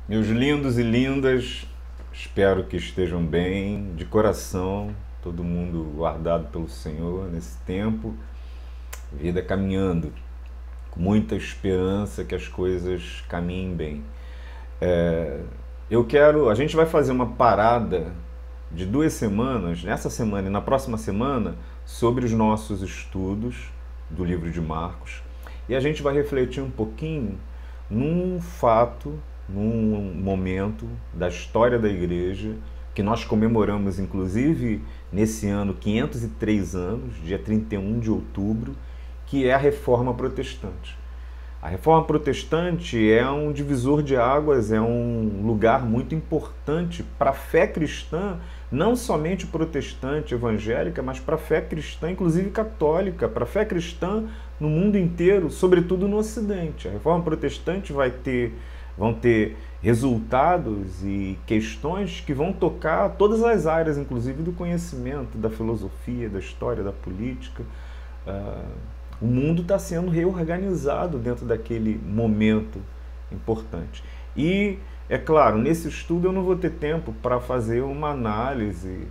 Meus lindos e lindas, espero que estejam bem, de coração, todo mundo guardado pelo Senhor nesse tempo, vida caminhando, com muita esperança que as coisas caminhem bem. A gente vai fazer uma parada de 2 semanas, nessa semana e na próxima semana, sobre os nossos estudos do livro de Marcos. E a gente vai refletir um pouquinho num fato, num momento da história da igreja, que nós comemoramos inclusive nesse ano 503 anos, dia 31 de outubro, que é a Reforma Protestante. A Reforma Protestante é um divisor de águas, é um lugar muito importante para a fé cristã, não somente protestante, evangélica, mas para a fé cristã, inclusive católica, para a fé cristã no mundo inteiro, sobretudo no Ocidente. A Reforma Protestante vão ter resultados e questões que vão tocar todas as áreas, inclusive do conhecimento, da filosofia, da história, da política. O mundo está sendo reorganizado dentro daquele momento importante. E, é claro, nesse estudo eu não vou ter tempo para fazer uma análise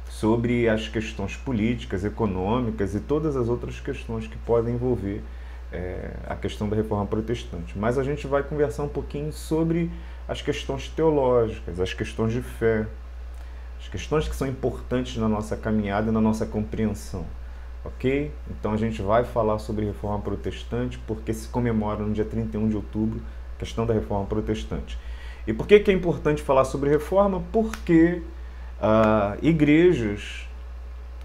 sobre as questões políticas, econômicas e todas as outras questões que podem envolver a questão da Reforma Protestante. Mas a gente vai conversar um pouquinho sobre as questões teológicas, as questões de fé, as questões que são importantes na nossa caminhada e na nossa compreensão. Ok? Então a gente vai falar sobre Reforma Protestante porque se comemora no dia 31 de outubro a questão da Reforma Protestante. E por que é importante falar sobre Reforma? Porque igrejas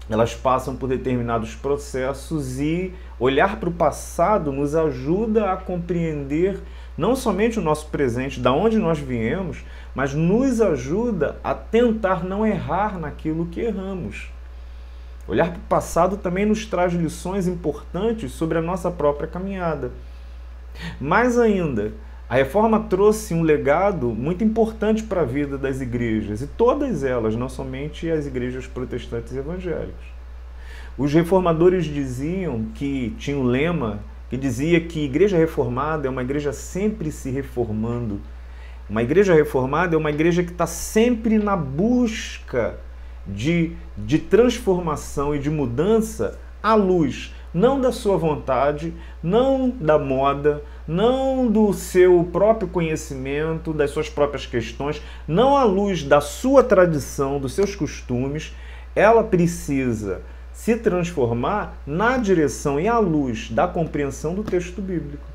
elas passam por determinados processos e olhar para o passado nos ajuda a compreender não somente o nosso presente, da onde nós viemos, mas nos ajuda a tentar não errar naquilo que erramos. Olhar para o passado também nos traz lições importantes sobre a nossa própria caminhada. Mais ainda, a Reforma trouxe um legado muito importante para a vida das igrejas, e todas elas, não somente as igrejas protestantes e evangélicas. Os reformadores diziam que tinha um lema que dizia que igreja reformada é uma igreja sempre se reformando. Uma igreja reformada é uma igreja que está sempre na busca de transformação e de mudança à luz, não da sua vontade, não da moda, não do seu próprio conhecimento, das suas próprias questões, não à luz da sua tradição, dos seus costumes. Ela precisa se transformar na direção e à luz da compreensão do texto bíblico.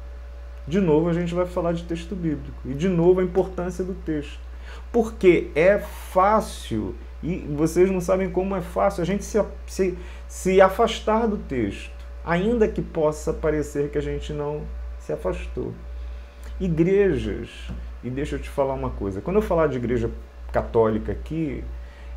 De novo a gente vai falar de texto bíblico e de novo a importância do texto. Porque é fácil, e vocês não sabem como é fácil, a gente se afastar do texto, ainda que possa parecer que a gente não se afastou. Igrejas, e deixa eu te falar uma coisa, quando eu falar de igreja católica aqui,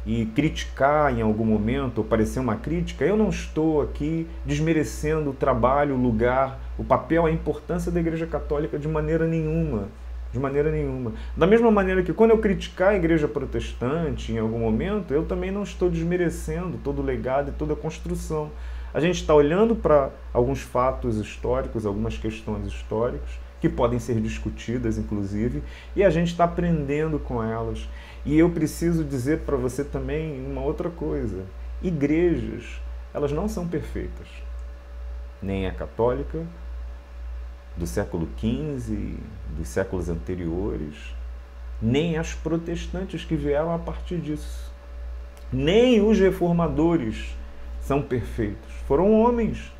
e criticar em algum momento, ou parecer uma crítica, eu não estou aqui desmerecendo o trabalho, o lugar, o papel, a importância da igreja católica de maneira nenhuma. De maneira nenhuma. Da mesma maneira que quando eu criticar a igreja protestante em algum momento, eu também não estou desmerecendo todo o legado e toda a construção. A gente está olhando para alguns fatos históricos, algumas questões históricas, que podem ser discutidas, inclusive, e a gente está aprendendo com elas. E eu preciso dizer para você também uma outra coisa. Igrejas, elas não são perfeitas. Nem a católica, do século XV, dos séculos anteriores, nem as protestantes que vieram a partir disso. Nem os reformadores são perfeitos. Foram homens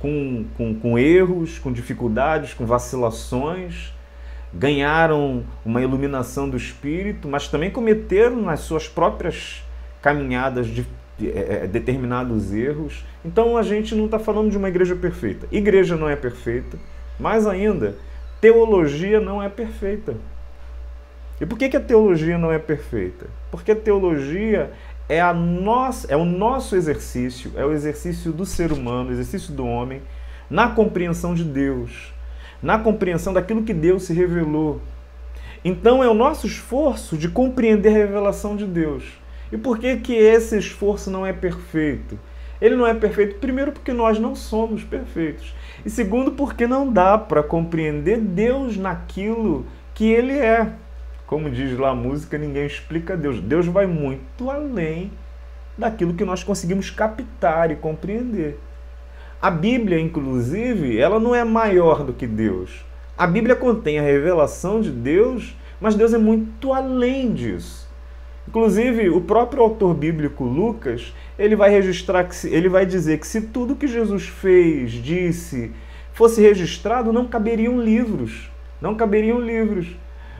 com erros, com dificuldades, com vacilações, ganharam uma iluminação do Espírito, mas também cometeram nas suas próprias caminhadas determinados erros. Então a gente não está falando de uma igreja perfeita. Igreja não é perfeita, mais ainda, teologia não é perfeita. E por que a teologia não é perfeita? Porque a teologia é o nosso exercício, é o exercício do ser humano, o exercício do homem, na compreensão de Deus, na compreensão daquilo que Deus se revelou. Então é o nosso esforço de compreender a revelação de Deus. E por que esse esforço não é perfeito? Ele não é perfeito, primeiro, porque nós não somos perfeitos. E segundo, porque não dá para compreender Deus naquilo que que Ele é. Como diz lá a música, ninguém explica Deus. Deus vai muito além daquilo que nós conseguimos captar e compreender. A Bíblia, inclusive, ela não é maior do que Deus. A Bíblia contém a revelação de Deus, mas Deus é muito além disso. Inclusive, o próprio autor bíblico Lucas, ele vai registrar, ele vai dizer que se tudo que Jesus fez, disse, fosse registrado, não caberiam livros. Não caberiam livros.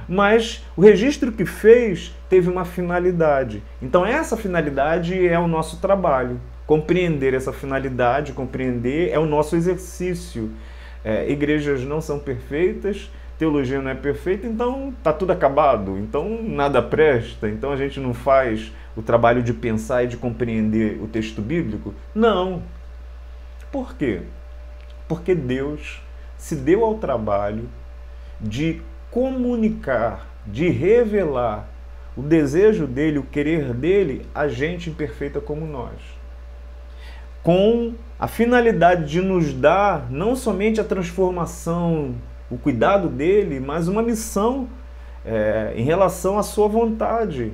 Mas o registro que fez teve uma finalidade. Então essa finalidade é o nosso trabalho. Compreender essa finalidade, compreender é o nosso exercício. Igrejas não são perfeitas, teologia não é perfeita, então está tudo acabado, então nada presta, então a gente não faz o trabalho de pensar e de compreender o texto bíblico? Não. Por quê? Porque Deus se deu ao trabalho de comunicar, de revelar o desejo dele, o querer dele a gente imperfeita como nós. Com a finalidade de nos dar não somente a transformação, o cuidado dele, mas uma missão em relação à sua vontade.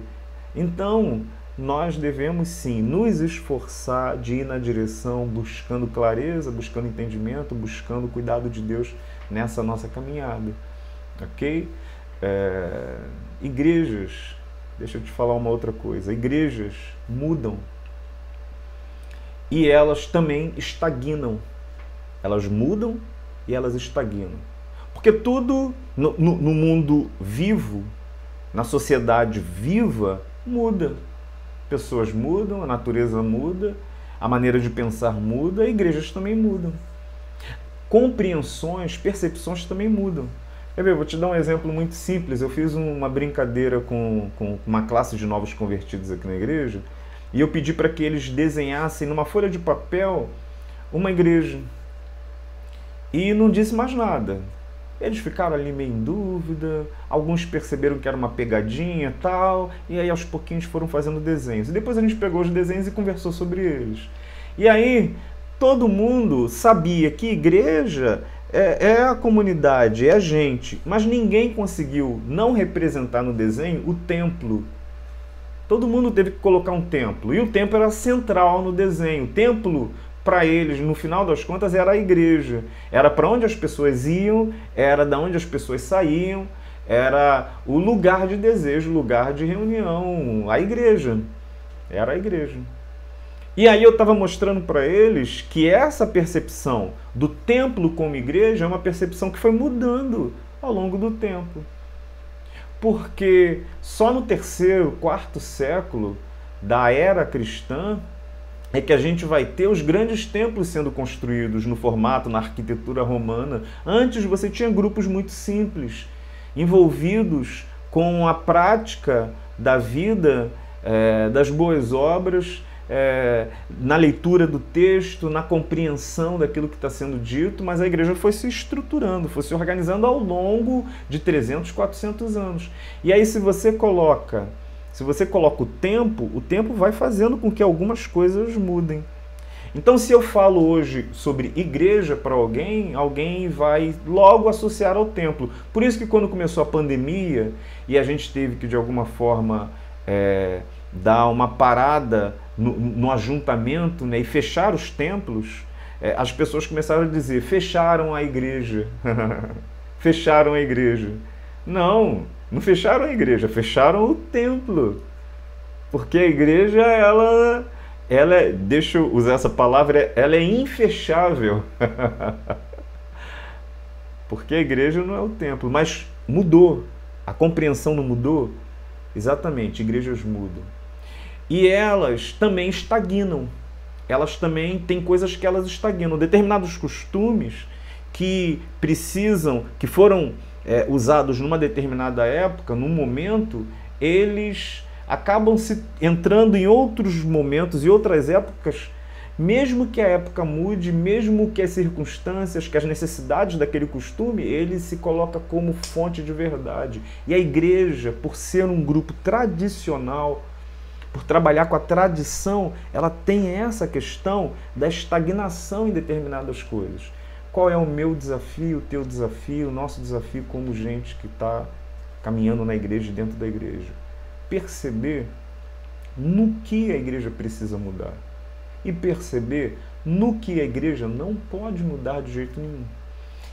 Então, nós devemos sim nos esforçar de ir na direção, buscando clareza, buscando entendimento, buscando o cuidado de Deus nessa nossa caminhada. Ok? Igrejas, deixa eu te falar uma outra coisa, igrejas mudam e elas também estagnam. Elas mudam e elas estagnam. Porque tudo no mundo vivo, na sociedade viva, muda. Pessoas mudam, a natureza muda, a maneira de pensar muda, igrejas também mudam. Compreensões, percepções também mudam. Quer ver, vou te dar um exemplo muito simples. Eu fiz uma brincadeira com uma classe de novos convertidos aqui na igreja e eu pedi para que eles desenhassem numa folha de papel uma igreja. E não disse mais nada. Eles ficaram ali meio em dúvida, alguns perceberam que era uma pegadinha e tal, e aí aos pouquinhos foram fazendo desenhos. E depois a gente pegou os desenhos e conversou sobre eles. E aí todo mundo sabia que igreja é a comunidade, é a gente, mas ninguém conseguiu não representar no desenho o templo. Todo mundo teve que colocar um templo, e o templo era central no desenho. O templo, para eles, no final das contas, era a igreja. Era para onde as pessoas iam, era da onde as pessoas saíam, era o lugar de desejo, lugar de reunião, a igreja. Era a igreja. E aí eu estava mostrando para eles que essa percepção do templo como igreja é uma percepção que foi mudando ao longo do tempo. Porque só no terceiro, quarto século da era cristã é que a gente vai ter os grandes templos sendo construídos no formato, na arquitetura romana. Antes você tinha grupos muito simples, envolvidos com a prática da vida, das boas obras, na leitura do texto, na compreensão daquilo que está sendo dito, mas a igreja foi se estruturando, foi se organizando ao longo de 300, 400 anos. E aí se você coloca o tempo vai fazendo com que algumas coisas mudem. Então se eu falo hoje sobre igreja para alguém, alguém vai logo associar ao templo. Por isso que quando começou a pandemia e a gente teve que de alguma forma dar uma parada no ajuntamento, né, e fechar os templos, as pessoas começaram a dizer, fecharam a igreja. Fecharam a igreja. Não fecharam a igreja, fecharam o templo. Porque a igreja, ela deixa eu usar essa palavra, ela é infechável. Porque a igreja não é o templo, mas mudou. A compreensão não mudou? Exatamente, igrejas mudam. E elas também estagnam. Elas também têm coisas que elas estagnam. Determinados costumes que foram usados numa determinada época, num momento, eles acabam se entrando em outros momentos e outras épocas, mesmo que a época mude, mesmo que as circunstâncias, que as necessidades daquele costume, ele se coloca como fonte de verdade. E a igreja, por ser um grupo tradicional, por trabalhar com a tradição, ela tem essa questão da estagnação em determinadas coisas. Qual é o meu desafio, o teu desafio, o nosso desafio como gente que está caminhando na igreja e dentro da igreja. Perceber no que a igreja precisa mudar e perceber no que a igreja não pode mudar de jeito nenhum.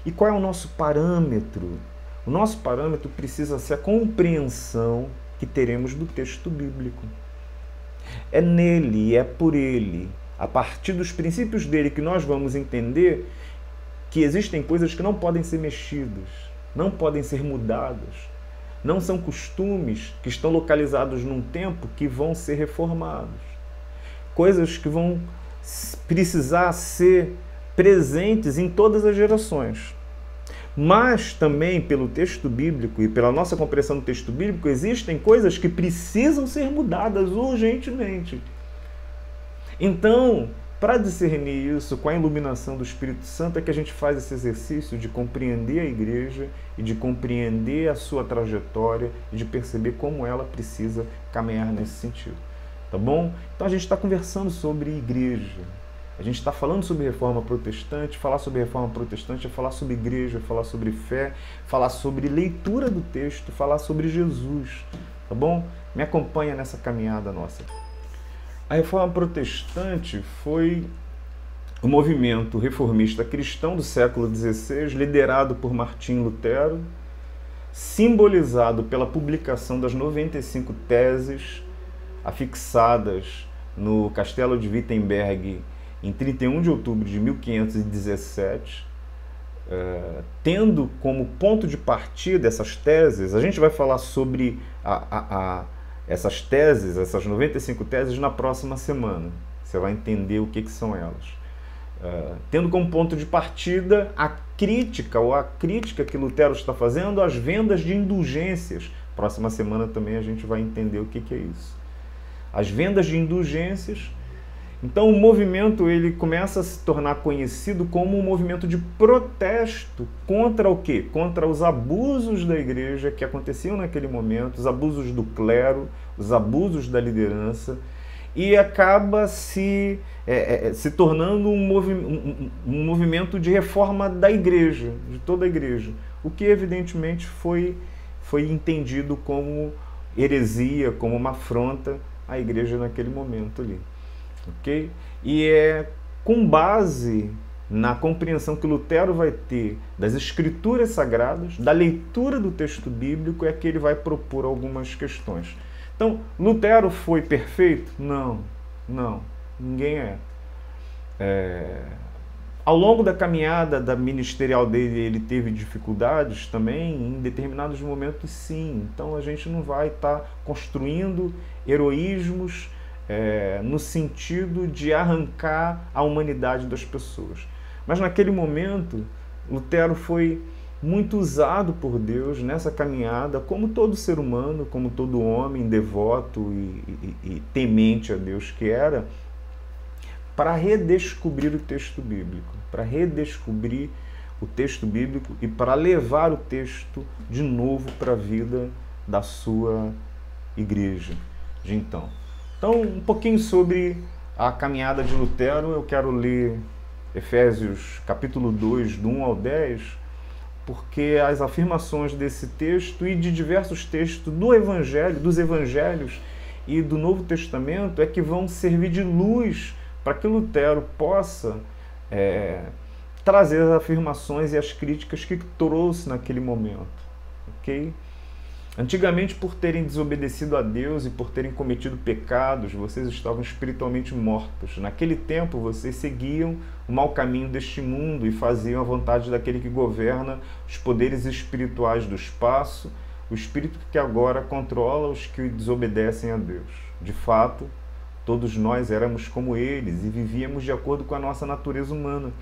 E qual é o nosso parâmetro? O nosso parâmetro precisa ser a compreensão que teremos do texto bíblico. É nele, é por ele, a partir dos princípios dele, que nós vamos entender que existem coisas que não podem ser mexidas, não podem ser mudadas. Não são costumes que estão localizados num tempo que vão ser reformados. Coisas que vão precisar ser presentes em todas as gerações. Mas também, pelo texto bíblico e pela nossa compreensão do texto bíblico, existem coisas que precisam ser mudadas urgentemente. Então, para discernir isso com a iluminação do Espírito Santo, é que a gente faz esse exercício de compreender a igreja e de compreender a sua trajetória e de perceber como ela precisa caminhar nesse sentido. Tá bom? Então a gente está conversando sobre igreja. A gente está falando sobre reforma protestante. Falar sobre reforma protestante é falar sobre igreja, falar sobre fé, falar sobre leitura do texto, falar sobre Jesus. Tá bom? Me acompanha nessa caminhada nossa. A reforma protestante foi o movimento reformista cristão do século XVI, liderado por Martim Lutero, simbolizado pela publicação das 95 teses afixadas no Castelo de Wittenberg em 31 de outubro de 1517, tendo como ponto de partida essas teses. A gente vai falar sobre essas teses, essas 95 teses, na próxima semana. Você vai entender o que são elas. Tendo como ponto de partida a crítica que Lutero está fazendo às vendas de indulgências. Próxima semana também a gente vai entender o que é isso. As vendas de indulgências. Então o movimento ele começa a se tornar conhecido como um movimento de protesto contra o quê? Contra os abusos da igreja que aconteciam naquele momento, os abusos do clero, os abusos da liderança, e acaba se tornando um movimento de reforma da igreja, de toda a igreja, o que evidentemente foi entendido como heresia, como uma afronta à igreja naquele momento ali. Okay? E é com base na compreensão que Lutero vai ter das escrituras sagradas, da leitura do texto bíblico, é que ele vai propor algumas questões. Então, Lutero foi perfeito? Não, ninguém é. Ao longo da caminhada ministerial dele, ele teve dificuldades também, em determinados momentos sim. Então a gente não vai estar construindo heroísmos no sentido de arrancar a humanidade das pessoas. Mas naquele momento, Lutero foi muito usado por Deus nessa caminhada, como todo ser humano, como todo homem devoto e temente a Deus que era, para redescobrir o texto bíblico, e para levar o texto de novo para a vida da sua igreja de então. Então, um pouquinho sobre a caminhada de Lutero. Eu quero ler Efésios capítulo 2, do 1 ao 10, porque as afirmações desse texto e de diversos textos dos evangelhos e do Novo Testamento é que vão servir de luz para que Lutero possa trazer as afirmações e as críticas que trouxe naquele momento. Ok? Antigamente, por terem desobedecido a Deus e por terem cometido pecados, vocês estavam espiritualmente mortos. Naquele tempo, vocês seguiam o mau caminho deste mundo e faziam a vontade daquele que governa os poderes espirituais do espaço, o espírito que agora controla os que desobedecem a Deus. De fato, todos nós éramos como eles e vivíamos de acordo com a nossa natureza humana,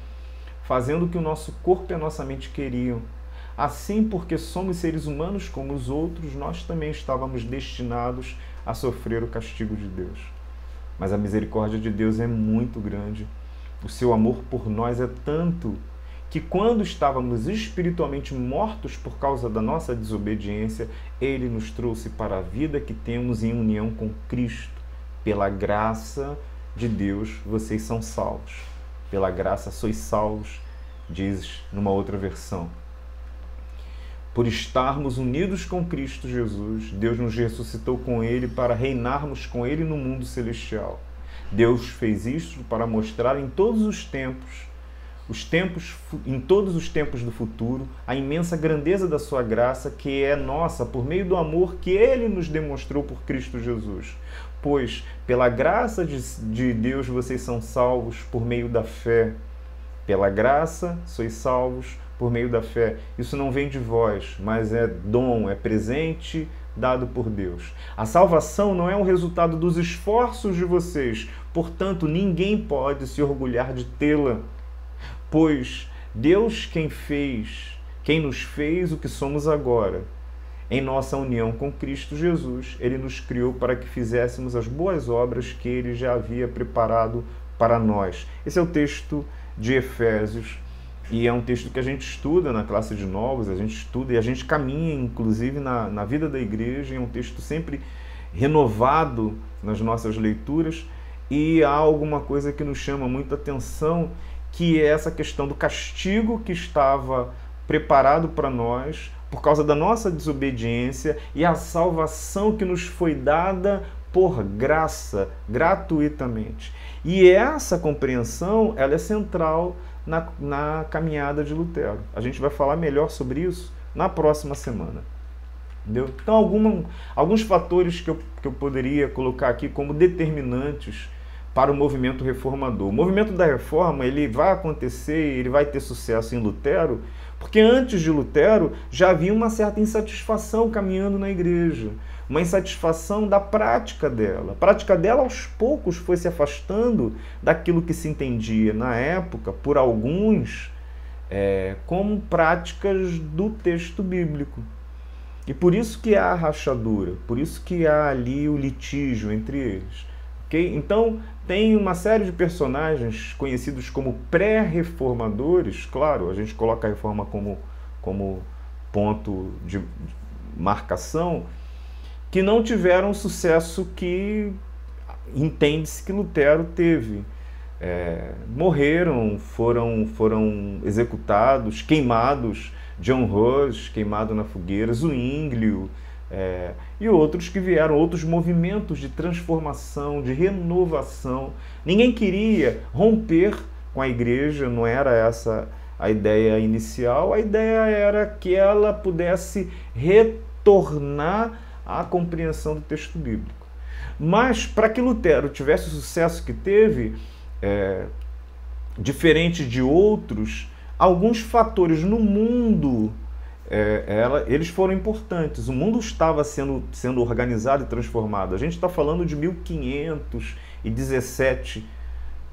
fazendo o que o nosso corpo e a nossa mente queriam. Assim, porque somos seres humanos como os outros, nós também estávamos destinados a sofrer o castigo de Deus. Mas a misericórdia de Deus é muito grande. O seu amor por nós é tanto que quando estávamos espiritualmente mortos por causa da nossa desobediência, Ele nos trouxe para a vida que temos em união com Cristo. Pela graça de Deus, vocês são salvos. Pela graça sois salvos, diz numa outra versão. Por estarmos unidos com Cristo Jesus, Deus nos ressuscitou com Ele para reinarmos com Ele no mundo celestial. Deus fez isso para mostrar em todos os tempos, em todos os tempos do futuro, a imensa grandeza da sua graça, que é nossa por meio do amor que Ele nos demonstrou por Cristo Jesus. Pois, pela graça de Deus, vocês são salvos por meio da fé. Pela graça, sois salvos por meio da fé. Isso não vem de vós, mas é dom, é presente dado por Deus. A salvação não é um resultado dos esforços de vocês, portanto, ninguém pode se orgulhar de tê-la. Pois Deus quem nos fez o que somos agora. Em nossa união com Cristo Jesus, Ele nos criou para que fizéssemos as boas obras que Ele já havia preparado para nós. Esse é o texto de Efésios, e é um texto que a gente estuda na classe de novos, a gente estuda e a gente caminha, inclusive, na vida da igreja. É um texto sempre renovado nas nossas leituras, e há alguma coisa que nos chama muita atenção, que é essa questão do castigo que estava preparado para nós por causa da nossa desobediência, e a salvação que nos foi dada por graça, gratuitamente. E essa compreensão, ela é central na caminhada de Lutero. A gente vai falar melhor sobre isso na próxima semana. Entendeu? Então, alguns fatores que eu poderia colocar aqui como determinantes para o movimento reformador. O movimento da reforma, ele vai acontecer, ele vai ter sucesso em Lutero, porque antes de Lutero já havia uma certa insatisfação caminhando na igreja, uma insatisfação da prática dela. A prática dela, aos poucos, foi se afastando daquilo que se entendia na época, por alguns, como práticas do texto bíblico. E por isso que há a rachadura, por isso que há ali o litígio entre eles. Okay? Então, tem uma série de personagens conhecidos como pré-reformadores. Claro, a gente coloca a reforma como ponto de marcação, que não tiveram o sucesso que entende-se que Lutero teve. Morreram, foram executados, queimados. John Hus, queimado na fogueira, Zwinglio, e outros que vieram, outros movimentos de transformação, de renovação. Ninguém queria romper com a igreja, não era essa a ideia inicial. A ideia era que ela pudesse retornar à compreensão do texto bíblico. Mas, para que Lutero tivesse o sucesso que teve, diferente de outros, alguns fatores no mundo, eles foram importantes. O mundo estava sendo organizado e transformado. A gente está falando de 1517,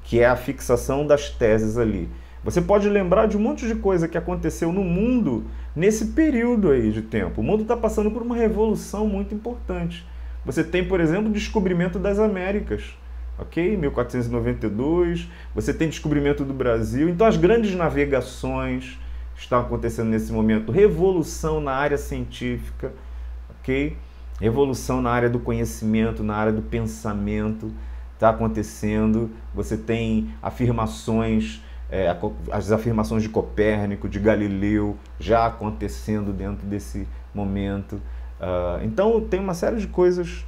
que é a fixação das teses ali. Você pode lembrar de um monte de coisa que aconteceu no mundo nesse período aí de tempo. O mundo está passando por uma revolução muito importante. Você tem, por exemplo, o descobrimento das Américas, ok? 1492, você tem descobrimento do Brasil. Então as grandes navegações estão acontecendo nesse momento. Revolução na área científica, ok? Revolução na área do conhecimento, na área do pensamento está acontecendo. Você tem afirmações, as afirmações de Copérnico, de Galileu, já acontecendo dentro desse momento. Então tem uma série de coisas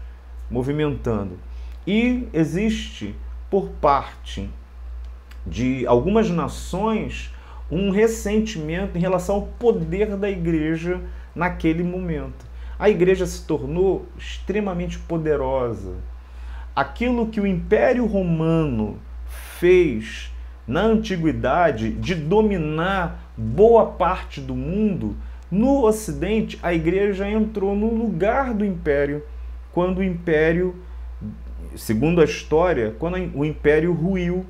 movimentando. E existe, por parte de algumas nações, um ressentimento em relação ao poder da igreja naquele momento. A igreja se tornou extremamente poderosa. Aquilo que o Império Romano fez na antiguidade, de dominar boa parte do mundo, no Ocidente a igreja entrou no lugar do Império, quando o Império, segundo a história, quando o Império ruiu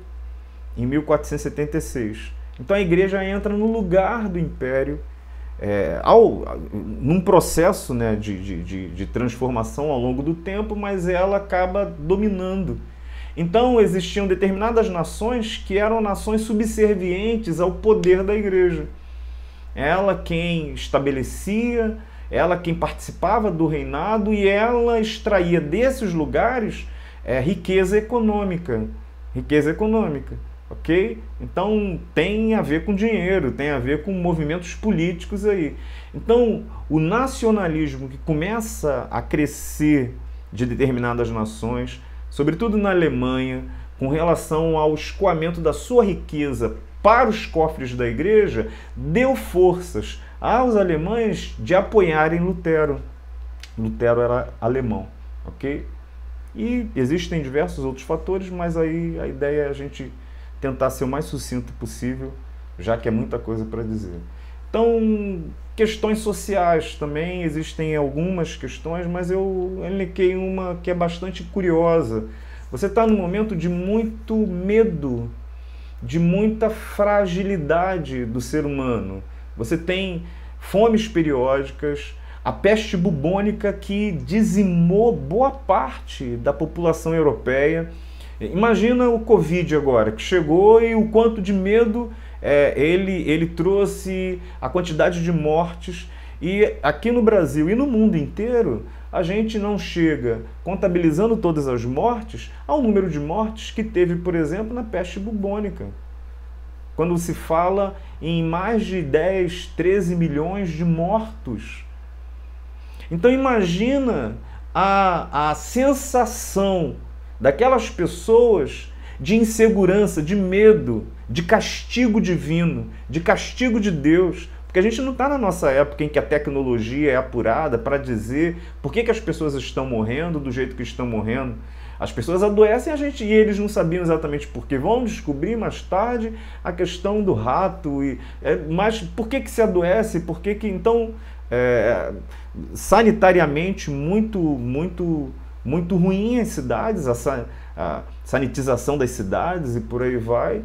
em 1476. Então a igreja entra no lugar do Império, num processo, né, de transformação ao longo do tempo, mas ela acaba dominando. Então existiam determinadas nações que eram nações subservientes ao poder da igreja. Ela quem estabelecia, ela quem participava do reinado, e ela extraía desses lugares riqueza econômica. Riqueza econômica. ok? Então tem a ver com dinheiro, tem a ver com movimentos políticos aí. Então o nacionalismo que começa a crescer de determinadas nações, sobretudo na Alemanha, com relação ao escoamento da sua riqueza para os cofres da igreja, deu forças aos alemães de apoiarem Lutero. Lutero era alemão, ok? E existem diversos outros fatores, mas aí a ideia é a gente tentar ser o mais sucinto possível, já que é muita coisa para dizer. Então, questões sociais também, existem algumas questões, mas eu elenquei uma que é bastante curiosa. Você está num momento de muito medo, de muita fragilidade do ser humano. Você tem fomes periódicas, a peste bubônica que dizimou boa parte da população europeia. Imagina o Covid agora, que chegou e o quanto de medo ele trouxe, a quantidade de mortes. E aqui no Brasil e no mundo inteiro, a gente não chega, contabilizando todas as mortes, ao número de mortes que teve, por exemplo, na peste bubônica. Quando se fala em mais de 10, 13 milhões de mortos. Então imagina a sensação daquelas pessoas de insegurança, de medo, de castigo divino, de castigo de Deus. Porque a gente não está na nossa época em que a tecnologia é apurada para dizer por que as pessoas estão morrendo do jeito que estão morrendo. As pessoas adoecem e eles não sabiam exatamente por quê. Vão descobrir mais tarde a questão do rato. Mas por que se adoece? Por que então, sanitariamente, muito ruim as cidades, a sanitização das cidades e por aí vai.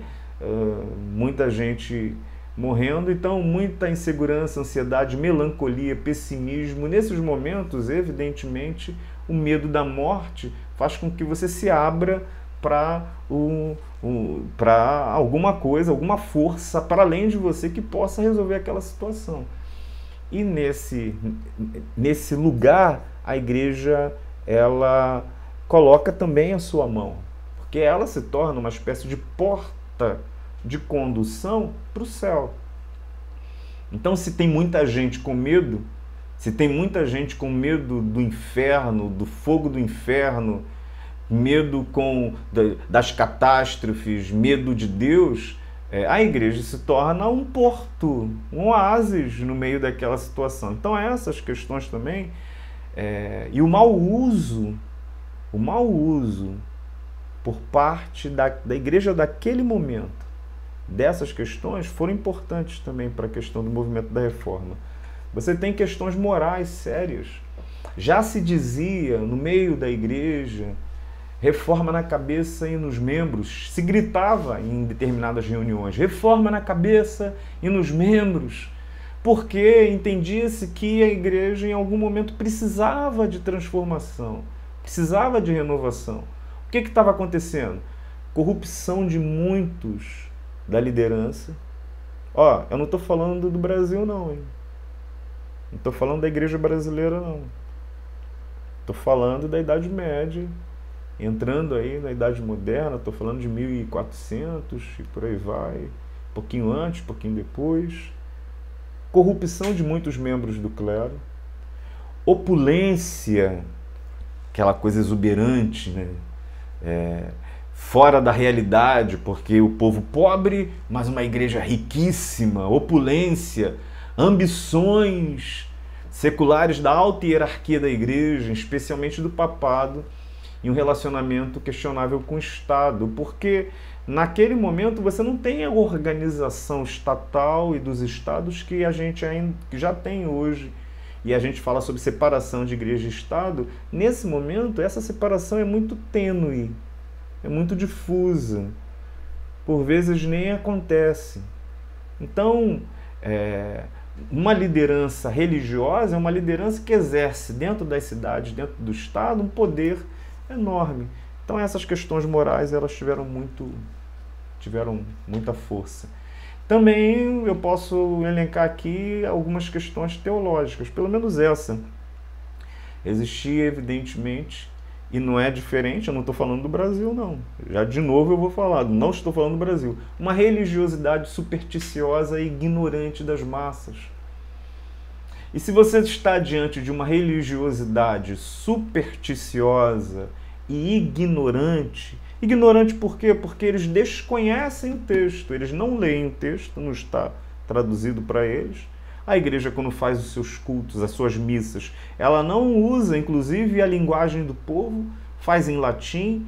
Muita gente morrendo, então muita insegurança, ansiedade, melancolia, pessimismo. Nesses momentos, evidentemente, o medo da morte faz com que você se abra para alguma coisa, alguma força para além de você que possa resolver aquela situação. E nesse lugar, a igreja, ela coloca também a sua mão, porque ela se torna uma espécie de porta de condução para o céu. Então, se tem muita gente com medo, se tem muita gente com medo do inferno, do fogo do inferno, medo das catástrofes, medo de Deus, a igreja se torna um porto, um oásis no meio daquela situação. Então, essas questões também, e o mau uso por parte da igreja daquele momento, dessas questões foram importantes também para a questão do movimento da reforma. Você tem questões morais sérias. Já se dizia no meio da igreja, reforma na cabeça e nos membros. Se gritava em determinadas reuniões, reforma na cabeça e nos membros. Porque entendia-se que a igreja em algum momento precisava de transformação, precisava de renovação. O que estava acontecendo? Corrupção de muitos da liderança. Eu não estou falando do Brasil não, hein? Não estou falando da igreja brasileira não. Estou falando da Idade Média, entrando aí na Idade Moderna, estou falando de 1400 e por aí vai, pouquinho antes, pouquinho depois. Corrupção de muitos membros do clero, opulência, aquela coisa exuberante, né? Fora da realidade, porque o povo pobre, mas uma igreja riquíssima, opulência, ambições seculares da alta hierarquia da igreja, especialmente do papado, e um relacionamento questionável com o Estado, porque naquele momento você não tem a organização estatal e dos estados que a gente já tem hoje, e a gente fala sobre separação de igreja e Estado. Nesse momento, essa separação é muito tênue, é muito difusa, por vezes nem acontece. Então, uma liderança religiosa é uma liderança que exerce dentro das cidades, dentro do Estado, um poder enorme. Então essas questões morais, elas tiveram muita força. Também eu posso elencar aqui algumas questões teológicas, pelo menos essa. Existia, evidentemente, e não é diferente, eu não estou falando do Brasil, não. Já de novo eu vou falar, não estou falando do Brasil. Uma religiosidade supersticiosa e ignorante das massas. E se você está diante de uma religiosidade supersticiosa e ignorante, ignorante por quê? Porque eles desconhecem o texto, eles não leem o texto, não está traduzido para eles. A igreja, quando faz os seus cultos, as suas missas, ela não usa, inclusive, a linguagem do povo, faz em latim.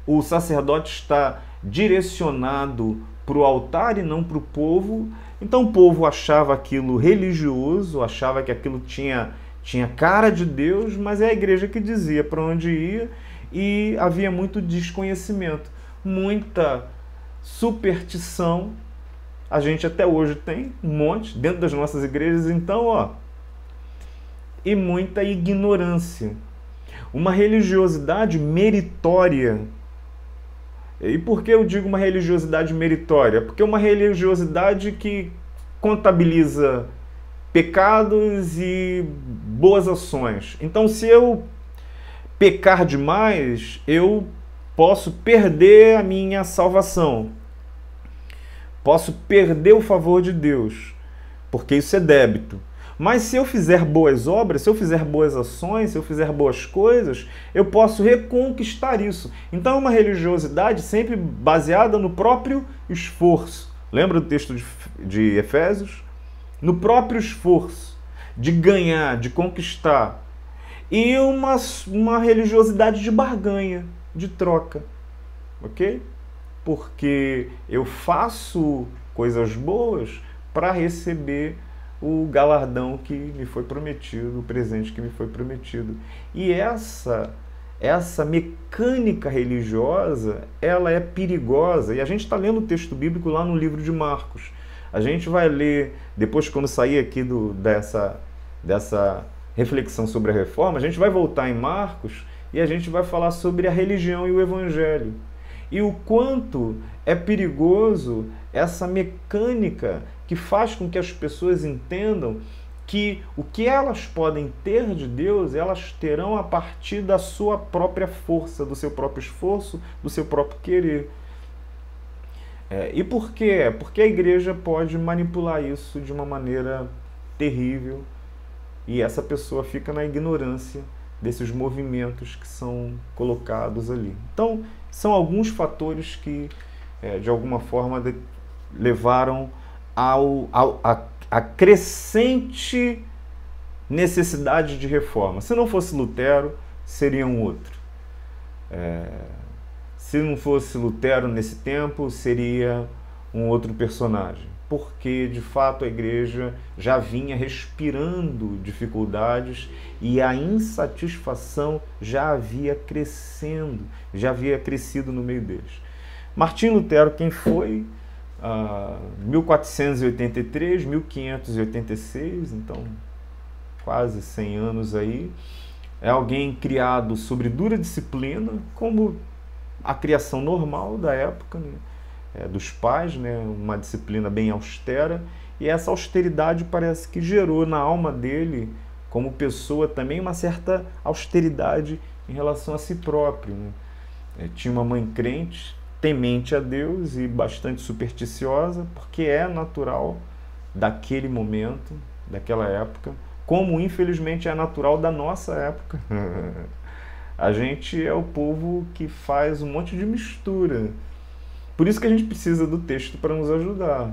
O sacerdote está direcionado para o altar e não para o povo. Então o povo achava aquilo religioso, achava que aquilo tinha cara de Deus, mas é a igreja que dizia para onde ia, e havia muito desconhecimento, muita superstição. A gente até hoje tem um monte dentro das nossas igrejas, então, e muita ignorância. Uma religiosidade meritória. E por que eu digo uma religiosidade meritória? Porque é uma religiosidade que contabiliza pecados e boas ações. Então, se eu pecar demais, eu posso perder a minha salvação. Posso perder o favor de Deus, porque isso é débito. Mas se eu fizer boas obras, se eu fizer boas ações, se eu fizer boas coisas, eu posso reconquistar isso. Então é uma religiosidade sempre baseada no próprio esforço. Lembra do texto de Efésios? No próprio esforço de ganhar, de conquistar. E uma religiosidade de barganha, de troca. Ok? Porque eu faço coisas boas para receber o galardão que me foi prometido, o presente que me foi prometido. E essa mecânica religiosa, ela é perigosa. E a gente está lendo o texto bíblico lá no livro de Marcos. A gente vai ler, depois quando sair aqui dessa reflexão sobre a reforma, a gente vai voltar em Marcos e a gente vai falar sobre a religião e o evangelho. E o quanto é perigoso essa mecânica que faz com que as pessoas entendam que o que elas podem ter de Deus, elas terão a partir da sua própria força, do seu próprio esforço, do seu próprio querer. E por quê? Porque a igreja pode manipular isso de uma maneira terrível e essa pessoa fica na ignorância desses movimentos que são colocados ali. Então, são alguns fatores que, de alguma forma, levaram a crescente necessidade de reforma. Se não fosse Lutero, seria um outro. Se não fosse Lutero nesse tempo, seria um outro personagem. Porque, de fato, a igreja já vinha respirando dificuldades e a insatisfação já havia crescendo, já havia crescido no meio deles. Martinho Lutero, quem foi? 1483, 1586, então quase 100 anos aí. É alguém criado sobre dura disciplina, como a criação normal da época, né? Dos pais, né? Uma disciplina bem austera, e essa austeridade parece que gerou na alma dele, como pessoa, também uma certa austeridade em relação a si próprio, né? Tinha uma mãe crente, temente a Deus e bastante supersticiosa, porque é natural daquele momento, daquela época, como infelizmente é natural da nossa época. A gente é o povo que faz um monte de mistura. Por isso que a gente precisa do texto para nos ajudar.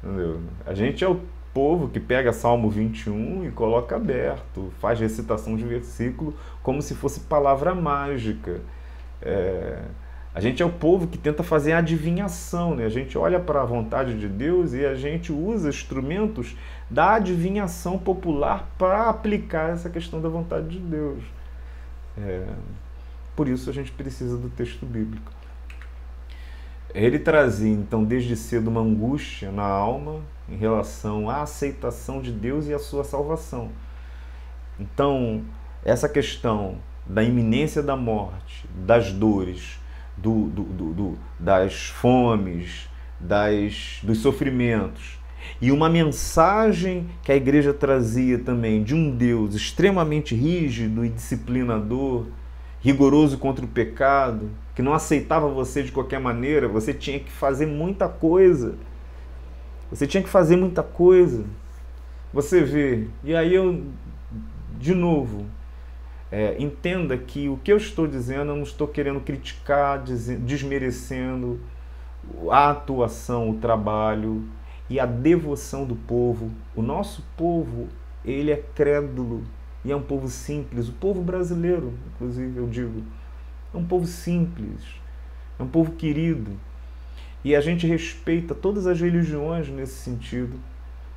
Entendeu? A gente é o povo que pega Salmo 21 e coloca aberto, faz recitação de versículo como se fosse palavra mágica. A gente é o povo que tenta fazer adivinhação, né? A gente olha para a vontade de Deus e a gente usa instrumentos da adivinhação popular para aplicar essa questão da vontade de Deus. Por isso a gente precisa do texto bíblico. Ele trazia, então, desde cedo uma angústia na alma em relação à aceitação de Deus e à sua salvação. Então, essa questão da iminência da morte, das dores, das fomes, dos sofrimentos, e uma mensagem que a igreja trazia também de um Deus extremamente rígido e disciplinador, rigoroso contra o pecado, que não aceitava você de qualquer maneira, você tinha que fazer muita coisa. Você tinha que fazer muita coisa. Você vê, e aí eu, de novo, entenda que o que eu estou dizendo, eu não estou querendo criticar, desmerecendo a atuação, o trabalho e a devoção do povo. O nosso povo, ele é crédulo e é um povo simples. O povo brasileiro, inclusive, eu digo, é um povo simples, é um povo querido. E a gente respeita todas as religiões nesse sentido,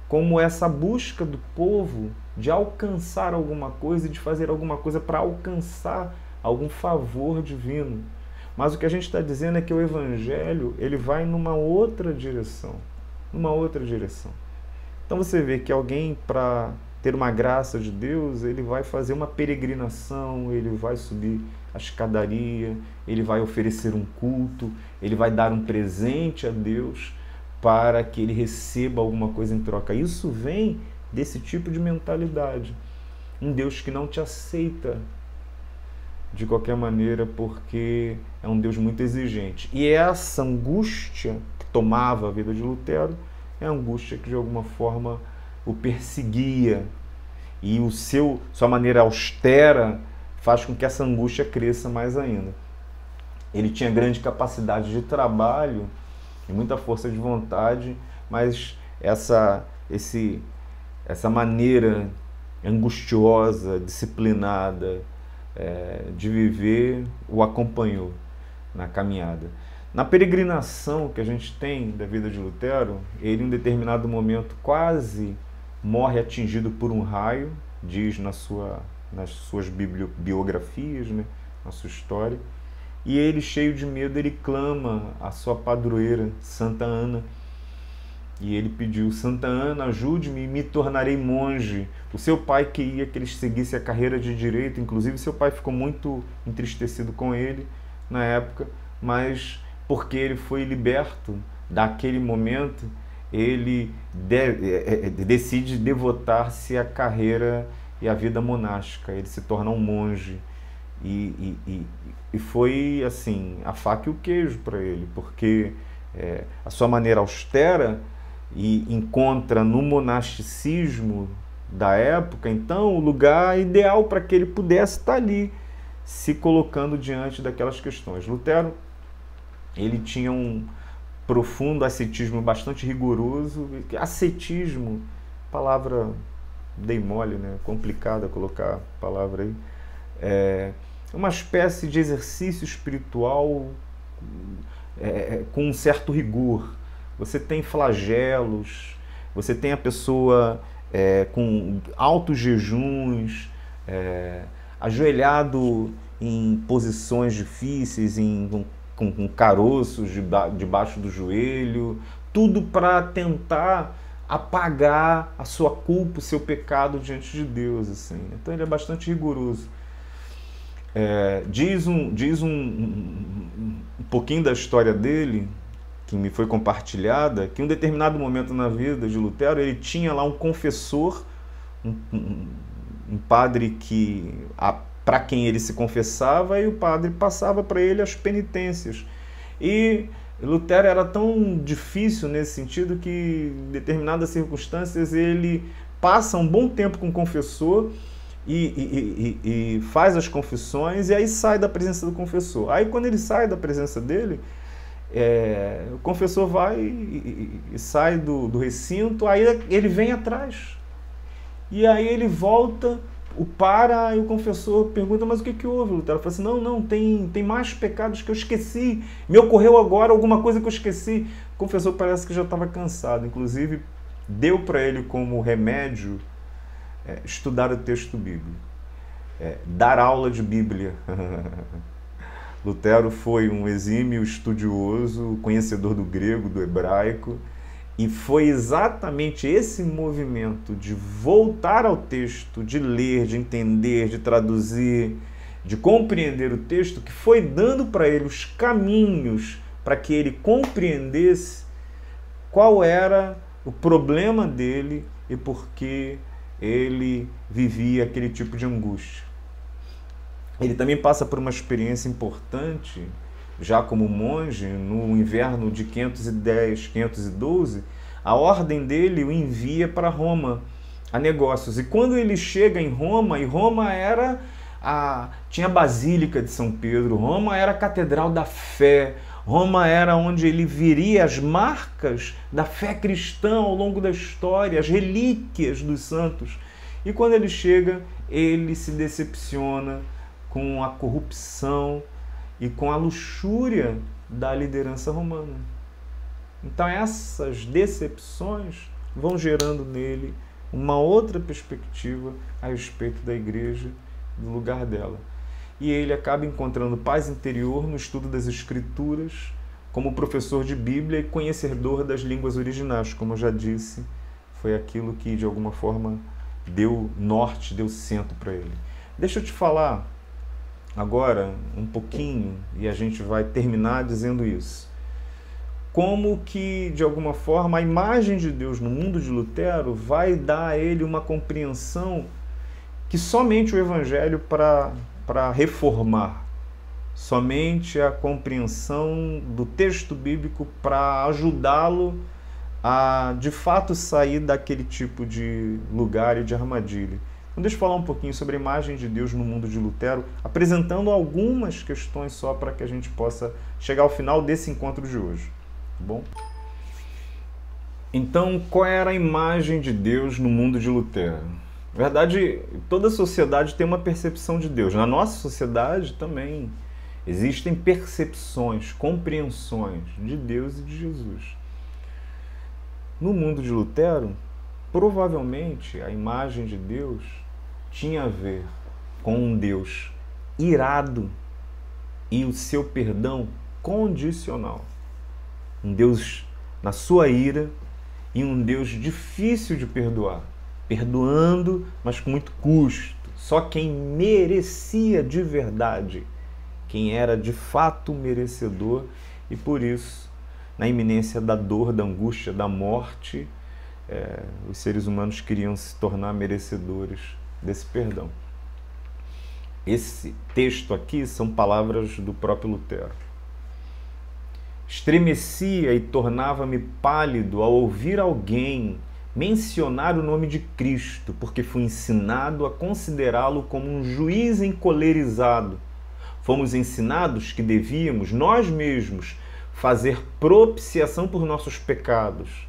como essa busca do povo de alcançar alguma coisa e de fazer alguma coisa para alcançar algum favor divino. Mas o que a gente está dizendo é que o Evangelho, ele vai numa outra direção. Numa outra direção. Então você vê que alguém, para ter uma graça de Deus, ele vai fazer uma peregrinação, ele vai subir a escadaria, ele vai oferecer um culto, ele vai dar um presente a Deus para que ele receba alguma coisa em troca. Isso vem desse tipo de mentalidade. Um Deus que não te aceita de qualquer maneira, porque é um Deus muito exigente. E essa angústia que tomava a vida de Lutero é a angústia que de alguma forma o perseguia. E sua maneira austera faz com que essa angústia cresça mais ainda. Ele tinha grande capacidade de trabalho e muita força de vontade, mas essa maneira angustiosa, disciplinada, de viver, o acompanhou na caminhada. Na peregrinação que a gente tem da vida de Lutero, ele em determinado momento quase morre atingido por um raio, diz nas suas biografias, né, na sua história, e ele, cheio de medo, ele clama a sua padroeira, Santa Ana, e ele pediu: Santa Ana, ajude-me e me tornarei monge. O seu pai queria que ele seguisse a carreira de direito, inclusive seu pai ficou muito entristecido com ele na época, mas porque ele foi liberto daquele momento, ele decide devotar-se à carreira e à vida monástica, ele se torna um monge. E foi assim, a faca e o queijo para ele, porque a sua maneira austera e encontra no monasticismo da época, então, o lugar ideal para que ele pudesse estar ali, se colocando diante daquelas questões. Lutero, ele tinha um profundo ascetismo bastante rigoroso. Ascetismo, palavra dei mole, né? Complicada colocar a palavra aí. Uma espécie de exercício espiritual com um certo rigor. Você tem flagelos, você tem a pessoa com altos jejuns, ajoelhado em posições difíceis, com caroços debaixo do joelho, tudo para tentar apagar a sua culpa, o seu pecado diante de Deus, assim. Então ele é bastante rigoroso. Diz um pouquinho da história dele, que me foi compartilhada, que em um determinado momento na vida de Lutero, ele tinha lá um confessor, um padre para quem ele se confessava, e o padre passava para ele as penitências. E Lutero era tão difícil nesse sentido que, em determinadas circunstâncias, ele passa um bom tempo com o confessor e faz as confissões, e aí sai da presença do confessor. Aí, quando ele sai da presença dele, o confessor vai e sai do recinto, aí ele vem atrás. E aí ele volta, e o confessor pergunta: mas o que houve, Lutero? Ele fala assim: não, tem mais pecados que eu esqueci, me ocorreu agora alguma coisa que eu esqueci. O confessor parece que já estava cansado, inclusive deu para ele como remédio estudar o texto bíblico, dar aula de Bíblia. Lutero foi um exímio estudioso, conhecedor do grego, do hebraico, e foi exatamente esse movimento de voltar ao texto, de ler, de entender, de traduzir, de compreender o texto, que foi dando para ele os caminhos para que ele compreendesse qual era o problema dele e por que ele vivia aquele tipo de angústia. ele também passa por uma experiência importante, já como monge, no inverno de 510, 512, a ordem dele o envia para Roma a negócios. E quando ele chega em Roma, e Roma era tinha a Basílica de São Pedro, Roma era a Catedral da Fé, Roma era onde ele viria as marcas da fé cristã ao longo da história, as relíquias dos santos. E quando ele chega, ele se decepciona com a corrupção e com a luxúria da liderança romana. Então essas decepções vão gerando nele uma outra perspectiva a respeito da igreja, do lugar dela. E ele acaba encontrando paz interior no estudo das Escrituras, como professor de Bíblia e conhecedor das línguas originais. Como eu já disse, foi aquilo que de alguma forma deu norte, deu centro para ele. Deixa eu te falar agora um pouquinho, e a gente vai terminar dizendo isso. Como que, de alguma forma, a imagem de Deus no mundo de Lutero vai dar a ele uma compreensão que somente o Evangelho para reformar, somente a compreensão do texto bíblico para ajudá-lo a, de fato, sair daquele tipo de lugar e de armadilha. Então, deixa eu falar um pouquinho sobre a imagem de Deus no mundo de Lutero, apresentando algumas questões só para que a gente possa chegar ao final desse encontro de hoje. Tá bom? Então, qual era a imagem de Deus no mundo de Lutero? Na verdade, toda sociedade tem uma percepção de Deus. Na nossa sociedade também existem percepções, compreensões de Deus e de Jesus. No mundo de Lutero, provavelmente a imagem de Deus tinha a ver com um Deus irado e o seu perdão condicional. Um Deus na sua ira e um Deus difícil de perdoar. Perdoando, mas com muito custo. Só quem merecia de verdade, quem era de fato merecedor, e por isso, na iminência da dor, da angústia, da morte, os seres humanos queriam se tornar merecedores desse perdão. Esse texto aqui são palavras do próprio Lutero. Estremecia e tornava-me pálido ao ouvir alguém mencionar o nome de Cristo, porque fui ensinado a considerá-lo como um juiz encolerizado. Fomos ensinados que devíamos, nós mesmos, fazer propiciação por nossos pecados,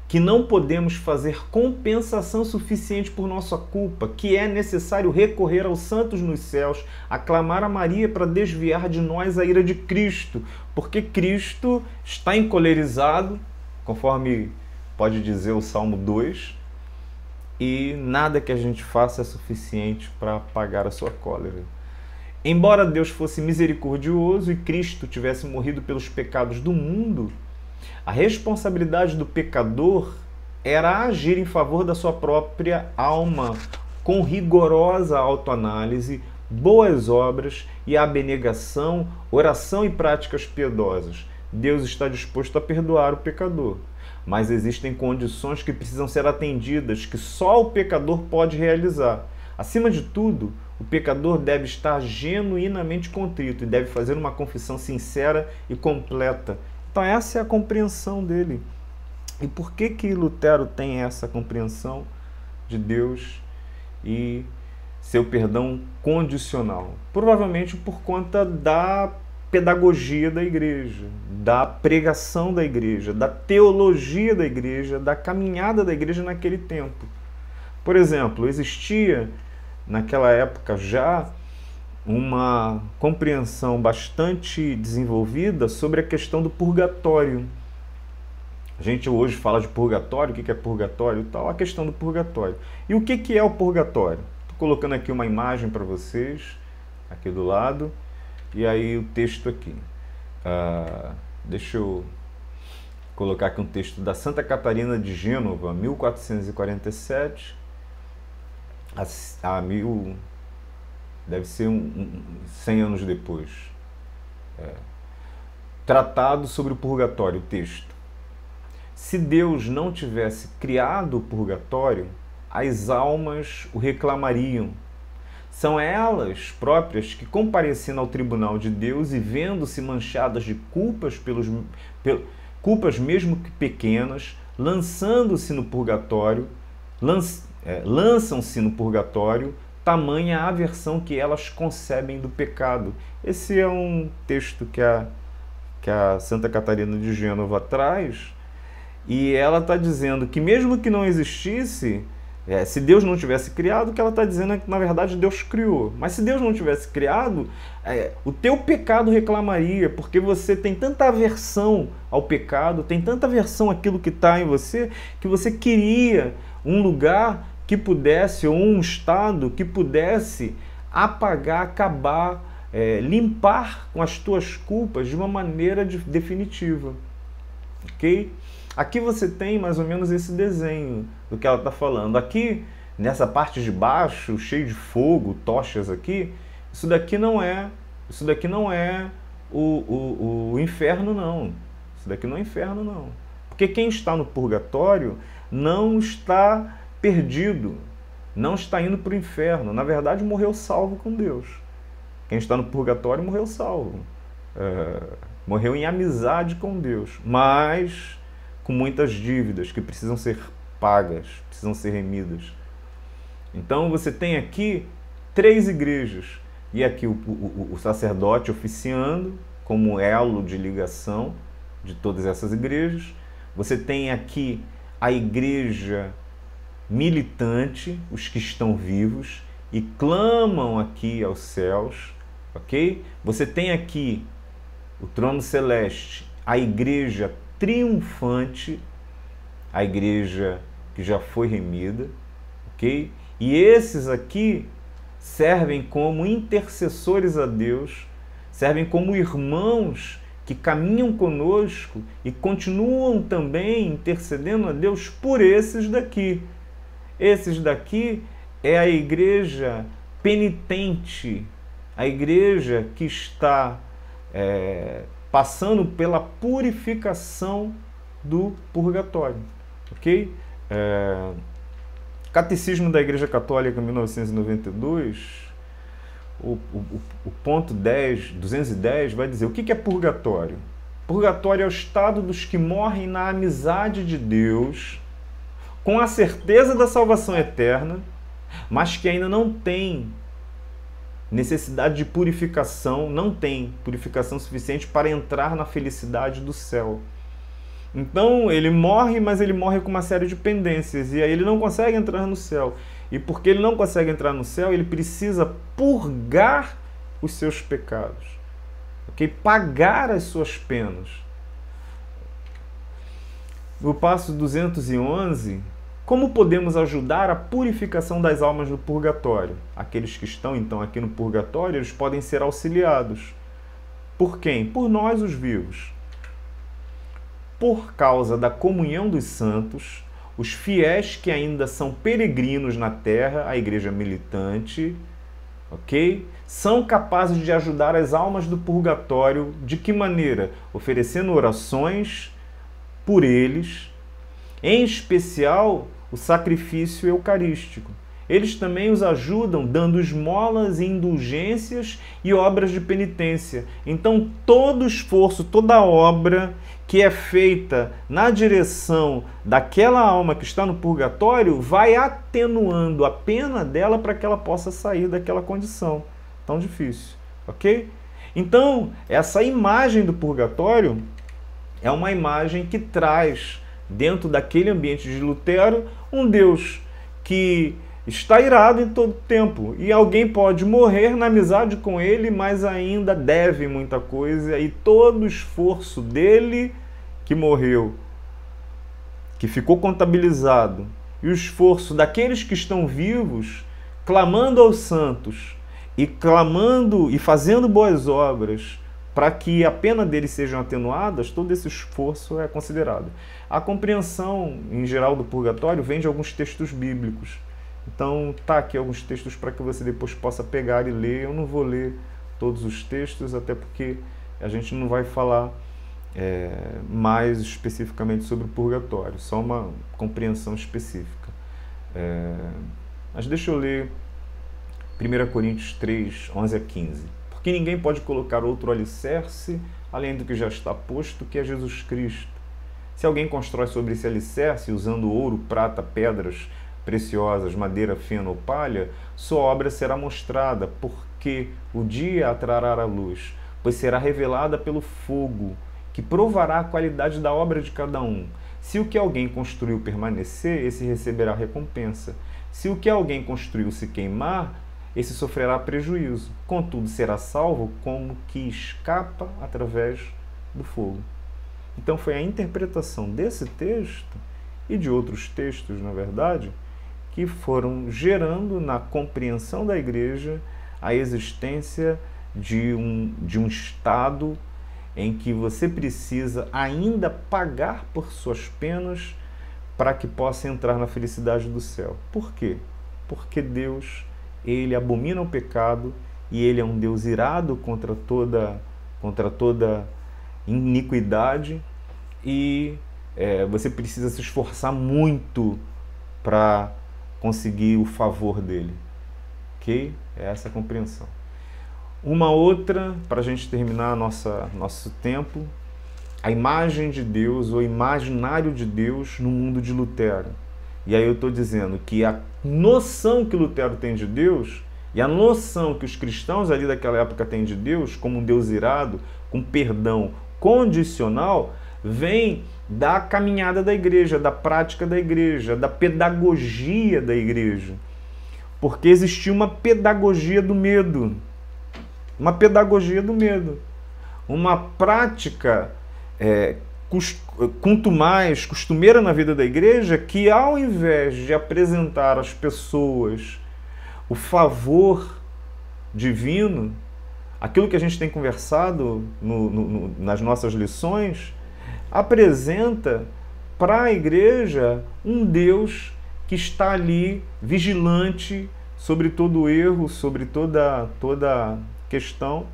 que não podemos fazer compensação suficiente por nossa culpa, que é necessário recorrer aos santos nos céus, aclamar a Maria para desviar de nós a ira de Cristo, porque Cristo está encolerizado, conforme pode dizer o Salmo 2, e nada que a gente faça é suficiente para apagar a sua cólera. Embora Deus fosse misericordioso e Cristo tivesse morrido pelos pecados do mundo, a responsabilidade do pecador era agir em favor da sua própria alma, com rigorosa autoanálise, boas obras e abnegação, oração e práticas piedosas. Deus está disposto a perdoar o pecador, mas existem condições que precisam ser atendidas, que só o pecador pode realizar. Acima de tudo, o pecador deve estar genuinamente contrito e deve fazer uma confissão sincera e completa. Então essa é a compreensão dele. E por que Lutero tem essa compreensão de Deus e seu perdão condicional? Provavelmente por conta da pedagogia da igreja, da pregação da igreja, da teologia da igreja, da caminhada da igreja naquele tempo. Por exemplo, existia naquela época já uma compreensão bastante desenvolvida sobre a questão do purgatório. A gente hoje fala de purgatório, o que é purgatório e tal, a questão do purgatório. E o que é o purgatório? Estou colocando aqui uma imagem para vocês, aqui do lado, e aí o texto aqui. Deixa eu colocar aqui um texto da Santa Catarina de Gênova, 1447 a deve ser 100 anos depois. Tratado sobre o purgatório, o texto. Se Deus não tivesse criado o purgatório, as almas o reclamariam. São elas próprias que, comparecendo ao tribunal de Deus e vendo-se manchadas de culpas, culpas mesmo que pequenas, lançando-se no purgatório, lançam-se no purgatório, tamanha a aversão que elas concebem do pecado. Esse é um texto que a Santa Catarina de Gênova traz, e ela está dizendo que mesmo que não existisse, se Deus não tivesse criado, o que ela está dizendo é que na verdade Deus criou. Mas se Deus não tivesse criado, o teu pecado reclamaria, porque você tem tanta aversão ao pecado, tem tanta aversão àquilo que está em você, que você queria um lugar que pudesse, ou um estado que pudesse apagar, acabar, limpar com as tuas culpas de uma maneira definitiva. Ok? Aqui você tem mais ou menos esse desenho do que ela está falando. Aqui, nessa parte de baixo, cheio de fogo, tochas aqui, isso daqui não é o inferno, não. Isso daqui não é inferno, não. Porque quem está no purgatório não está perdido, não está indo para o inferno. Na verdade, morreu salvo com Deus. Quem está no purgatório morreu salvo. Morreu em amizade com Deus, mas com muitas dívidas que precisam ser pagas, precisam ser remidas. Então você tem aqui 3 igrejas, e aqui o sacerdote oficiando como elo de ligação de todas essas igrejas. Você tem aqui a igreja militante, os que estão vivos e clamam aqui aos céus, ok? Você tem aqui o trono celeste, a igreja triunfante, a igreja que já foi remida, ok? E esses aqui servem como intercessores a Deus, servem como irmãos que caminham conosco e continuam também intercedendo a Deus por esses daqui. Esses daqui é a igreja penitente, a igreja que está passando pela purificação do purgatório, ok? Catecismo da Igreja Católica, 1992, o ponto 210 vai dizer o que é purgatório. Purgatório é o estado dos que morrem na amizade de Deus, com a certeza da salvação eterna, mas que ainda não tem necessidade de purificação, não tem purificação suficiente para entrar na felicidade do céu. Então ele morre, mas ele morre com uma série de pendências, e aí ele não consegue entrar no céu. E porque ele não consegue entrar no céu, ele precisa purgar os seus pecados, ok? Pagar as suas penas. No passo 211, como podemos ajudar a purificação das almas do purgatório? Aqueles que estão, então, aqui no purgatório, eles podem ser auxiliados. Por quem? Por nós, os vivos. Por causa da comunhão dos santos, os fiéis que ainda são peregrinos na terra, a igreja militante, ok? São capazes de ajudar as almas do purgatório. De que maneira? Oferecendo orações por eles, em especial o sacrifício eucarístico. Eles também os ajudam dando esmolas e indulgências e obras de penitência. Então, todo esforço, toda obra que é feita na direção daquela alma que está no purgatório vai atenuando a pena dela para que ela possa sair daquela condição tão difícil, ok? Então, essa imagem do purgatório é uma imagem que traz dentro daquele ambiente de Lutero um Deus que está irado em todo tempo, e alguém pode morrer na amizade com ele, mas ainda deve muita coisa, e todo o esforço dele que morreu, que ficou contabilizado, e o esforço daqueles que estão vivos, clamando aos santos, e clamando e fazendo boas obras, para que a pena deles sejam atenuadas, todo esse esforço é considerado. A compreensão, em geral, do purgatório vem de alguns textos bíblicos. Então, tá aqui alguns textos para que você depois possa pegar e ler. Eu não vou ler todos os textos, até porque a gente não vai falar mais especificamente sobre o purgatório, só uma compreensão específica. Mas deixa eu ler 1 Coríntios 3, 11 a 15. Porque ninguém pode colocar outro alicerce além do que já está posto, que é Jesus Cristo. Se alguém constrói sobre esse alicerce, usando ouro, prata, pedras preciosas, madeira, feno ou palha, sua obra será mostrada, porque o dia a trará a luz, pois será revelada pelo fogo, que provará a qualidade da obra de cada um. Se o que alguém construiu permanecer, esse receberá recompensa. Se o que alguém construiu se queimar, esse sofrerá prejuízo. Contudo, será salvo como que escapa através do fogo. Então foi a interpretação desse texto e de outros textos, na verdade, que foram gerando na compreensão da igreja a existência de um estado em que você precisa ainda pagar por suas penas para que possa entrar na felicidade do céu. Por quê? Porque Deus, ele abomina o pecado e ele é um Deus irado contra toda iniquidade e você precisa se esforçar muito para conseguir o favor dele. Ok? É essa a compreensão. Uma outra, para a gente terminar nosso tempo, a imagem de Deus, ou o imaginário de Deus no mundo de Lutero. E aí eu estou dizendo que a noção que Lutero tem de Deus e a noção que os cristãos ali daquela época têm de Deus, como um Deus irado, com perdão condicional, vem da caminhada da igreja, da prática da igreja, da pedagogia da igreja. Porque existia uma pedagogia do medo. Uma pedagogia do medo. Uma prática quanto mais costumeira na vida da igreja, que ao invés de apresentar às pessoas o favor divino, aquilo que a gente tem conversado nas nossas lições, apresenta para a igreja um Deus que está ali vigilante sobre todo erro, sobre toda questão.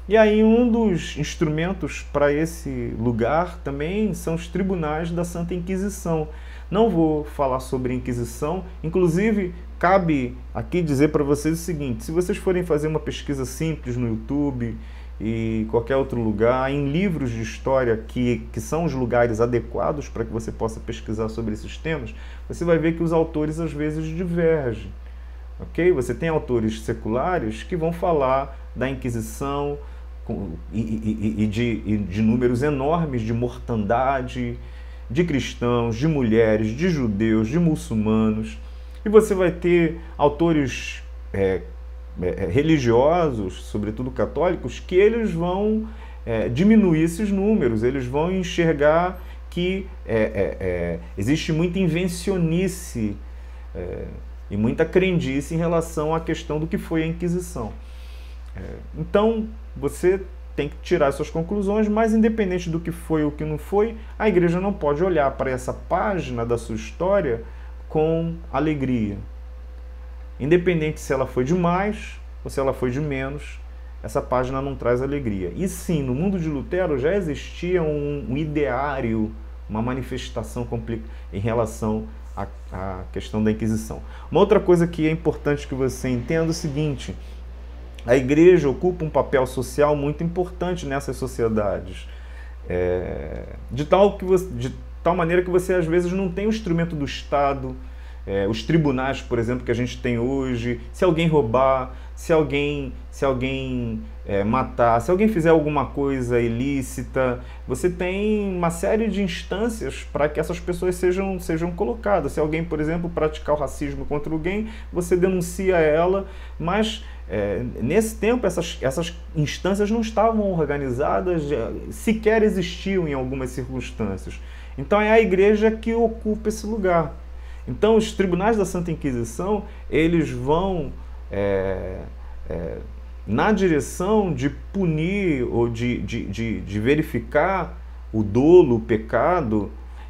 E aí um dos instrumentos para esse lugar também são os tribunais da Santa Inquisição. Não vou falar sobre a Inquisição, inclusive cabe aqui dizer para vocês o seguinte: se vocês forem fazer uma pesquisa simples no YouTube e qualquer outro lugar, em livros de história que são os lugares adequados para que você possa pesquisar sobre esses temas, você vai ver que os autores às vezes divergem. Okay? Você tem autores seculares que vão falar da Inquisição e de números enormes de mortandade, de cristãos, de mulheres, de judeus, de muçulmanos. E você vai ter autores religiosos, sobretudo católicos, que eles vão diminuir esses números, eles vão enxergar que existe muita invencionice e muita crendice em relação à questão do que foi a Inquisição. Então, você tem que tirar suas conclusões, mas independente do que foi ou que não foi, a igreja não pode olhar para essa página da sua história com alegria. Independente se ela foi de mais ou se ela foi de menos, essa página não traz alegria. E sim, no mundo de Lutero já existia um ideário, uma manifestação em relação à questão da Inquisição. Uma outra coisa que é importante que você entenda é o seguinte: a igreja ocupa um papel social muito importante nessas sociedades, de tal maneira que você às vezes não tem o instrumento do Estado, os tribunais, por exemplo, que a gente tem hoje. Se alguém roubar, se alguém matar, se alguém fizer alguma coisa ilícita, você tem uma série de instâncias para que essas pessoas sejam colocadas. Se alguém, por exemplo, praticar o racismo contra alguém, você denuncia ela, mas nesse tempo essas instâncias não estavam organizadas, sequer existiam em algumas circunstâncias. Então é a igreja que ocupa esse lugar. Então os tribunais da Santa Inquisição, eles vão na direção de punir ou de verificar o dolo, o pecado,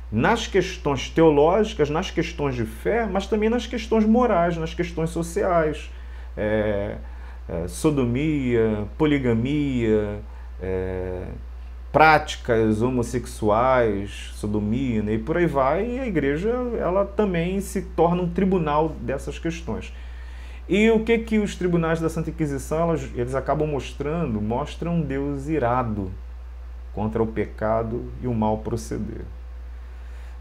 nas questões teológicas, nas questões de fé, mas também nas questões morais, nas questões sociais. Sodomia, poligamia, práticas homossexuais, sodomia, né, e por aí vai. E a igreja, ela também se torna um tribunal dessas questões. E o que os tribunais da Santa Inquisição, eles acabam mostrando? Mostram um Deus irado contra o pecado e o mal proceder.